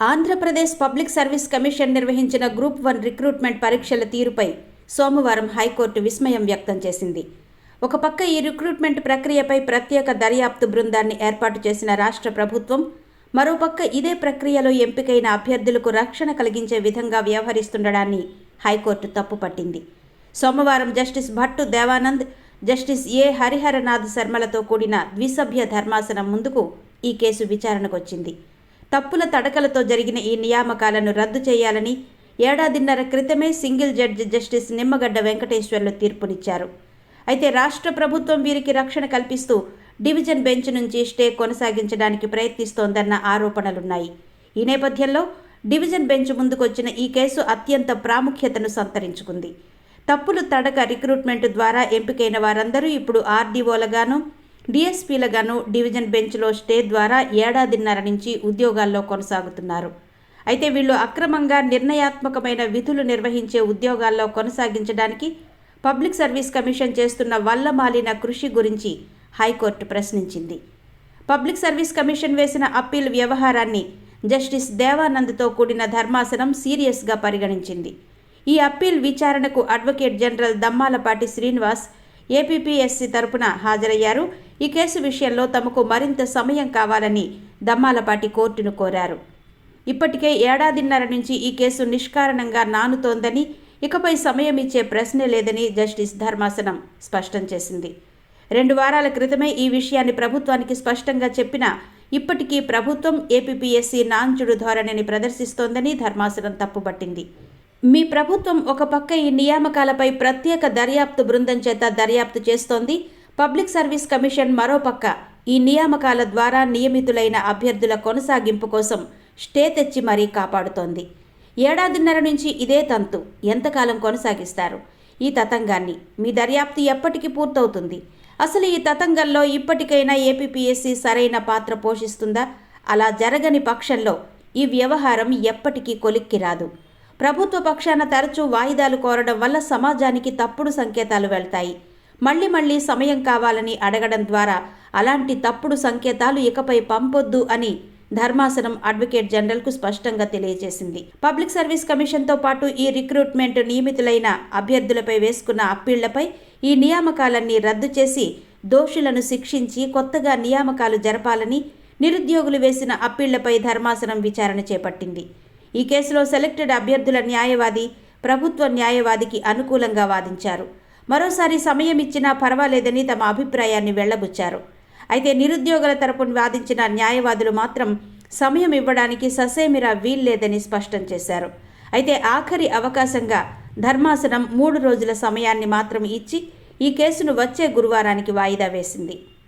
Andhra Pradesh public service commission నిర్వహించిన group 1 recruitment పరీక్షల తీరుపై సోమవారం హైకోర్టు విస్మయం వ్యక్తం చేసింది. ఒక పక్క ఈ రిక్రూట్మెంట్ ప్రక్రియపై ప్రత్యేక దర్యాప్తు బృందాన్ని ఏర్పాటు చేసిన రాష్ట్ర ప్రభుత్వం, మరోపక్క ఇదే ప్రక్రియలో ఎంపికైన అభ్యర్థులకు రక్షణ కలిగించే విధంగా వ్యవహరిస్తుండడాన్ని హైకోర్టు తప్పుపట్టింది. సోమవారం justice Battu Devanand, justice A Hariharanath శర్మలతో కూడిన ద్విసభ్య ధర్మాసనం ముందుకు ఈ కేసు విచారణకొచ్చింది. తప్పుల తడకలతో జరిగిన ఈ నియామకాలను రద్దు చేయాలని ఏడాదిన్నర క్రితమే single judge justice Nimmagadda Venkateswarlu తీర్పునిచ్చారు. అయితే రాష్ట్ర ప్రభుత్వం వీరికి రక్షణ కల్పిస్తూ డివిజన్ బెంచ్ నుంచి స్టే కొనసాగించడానికి ప్రయత్నిస్తోందన్న ఆరోపణలున్నాయి. ఈ నేపథ్యంలో డివిజన్ బెంచ్ ముందుకొచ్చిన ఈ కేసు అత్యంత ప్రాముఖ్యతను సంతరించుకుంది. తప్పులు తడక రిక్రూట్మెంట్ ద్వారా ఎంపికైన వారందరూ ఇప్పుడు ఆర్డీఓలుగాను, డిఎస్పీలుగాను డివిజన్ బెంచ్లో స్టే ద్వారా ఏడాదిన్నర నుంచి ఉద్యోగాల్లో కొనసాగుతున్నారు. అయితే వీళ్ళు అక్రమంగా నిర్ణయాత్మకమైన విధులు నిర్వహించే ఉద్యోగాల్లో కొనసాగించడానికి పబ్లిక్ సర్వీస్ కమిషన్ చేస్తున్న వల్లమాలిన కృషి గురించి హైకోర్టు ప్రశ్నించింది. పబ్లిక్ సర్వీస్ కమిషన్ వేసిన అప్పీల్ వ్యవహారాన్ని జస్టిస్ దేవానంద్తో కూడిన ధర్మాసనం సీరియస్గా పరిగణించింది. ఈ అప్పీల్ విచారణకు advocate general Dammalapati Srinivas APPSC తరపున హాజరయ్యారు. ఈ కేసు విషయంలో తమకు మరింత సమయం కావాలని దమ్మాలపాటి కోర్టును కోరారు. ఇప్పటికే ఏడాదిన్నర నుంచి ఈ కేసు నిష్కారణంగా నానుతోందని, ఇకపై సమయం ఇచ్చే ప్రశ్నే లేదని జస్టిస్ ధర్మాసనం స్పష్టం చేసింది. 2 వారాల క్రితమే ఈ విషయాన్ని ప్రభుత్వానికి స్పష్టంగా చెప్పినా ఇప్పటికీ ప్రభుత్వం ఏపీపీఎస్సీ నాంచుడు ధోరణిని ప్రదర్శిస్తోందని ధర్మాసనం తప్పుపట్టింది. మీ ప్రభుత్వం ఒక పక్క ఈ నియామకాలపై ప్రత్యేక దర్యాప్తు బృందం చేత దర్యాప్తు చేస్తోంది. పబ్లిక్ సర్వీస్ కమిషన్ మరోపక్క ఈ నియామకాల ద్వారా నియమితులైన అభ్యర్థుల కొనసాగింపు కోసం స్టే తెచ్చి మరీ కాపాడుతోంది. ఏడాదిన్నర నుంచి ఇదే తంతు ఎంతకాలం కొనసాగిస్తారు? ఈ తతంగాన్ని మీ దర్యాప్తు ఎప్పటికి పూర్తవుతుంది? అసలు ఈ తతంగంలో ఇప్పటికైనా ఏపీపీఎస్సీ సరైన పాత్ర పోషిస్తుందా? అలా జరగని పక్షంలో ఈ వ్యవహారం ఎప్పటికీ కొలిక్కి రాదు. ప్రభుత్వ పక్షాన తరచూ వాయిదాలు కోరడం వల్ల సమాజానికి తప్పుడు సంకేతాలు వెళ్తాయి. మళ్లీ సమయం కావాలని అడగడం ద్వారా అలాంటి తప్పుడు సంకేతాలు ఇకపై పంపొద్దు అని ధర్మాసనం అడ్వకేట్ జనరల్కు స్పష్టంగా తెలియజేసింది. పబ్లిక్ సర్వీస్ కమిషన్తో పాటు ఈ రిక్రూట్మెంట్ నియమితులైన అభ్యర్థులపై వేసుకున్న అప్పీళ్లపై ఈ నియామకాలన్నీ రద్దు చేసి దోషులను శిక్షించి కొత్తగా నియామకాలు జరపాలని నిరుద్యోగులు వేసిన అప్పీళ్లపై ధర్మాసనం విచారణ చేపట్టింది. ఈ కేసులో సెలెక్టెడ్ అభ్యర్థుల న్యాయవాది ప్రభుత్వ న్యాయవాదికి అనుకూలంగా వాదించారు. మరోసారి సమయం ఇచ్చినా పర్వాలేదని తమ అభిప్రాయాన్ని వెళ్లబుచ్చారు. అయితే నిరుద్యోగుల తరపున వాదించిన న్యాయవాదులు మాత్రం సమయం ఇవ్వడానికి ససేమిరా వీల్లేదని స్పష్టం చేశారు. అయితే ఆఖరి అవకాశంగా ధర్మాసనం 3 రోజుల సమయాన్ని మాత్రం ఇచ్చి ఈ కేసును వచ్చే గురువారానికి వాయిదా వేసింది.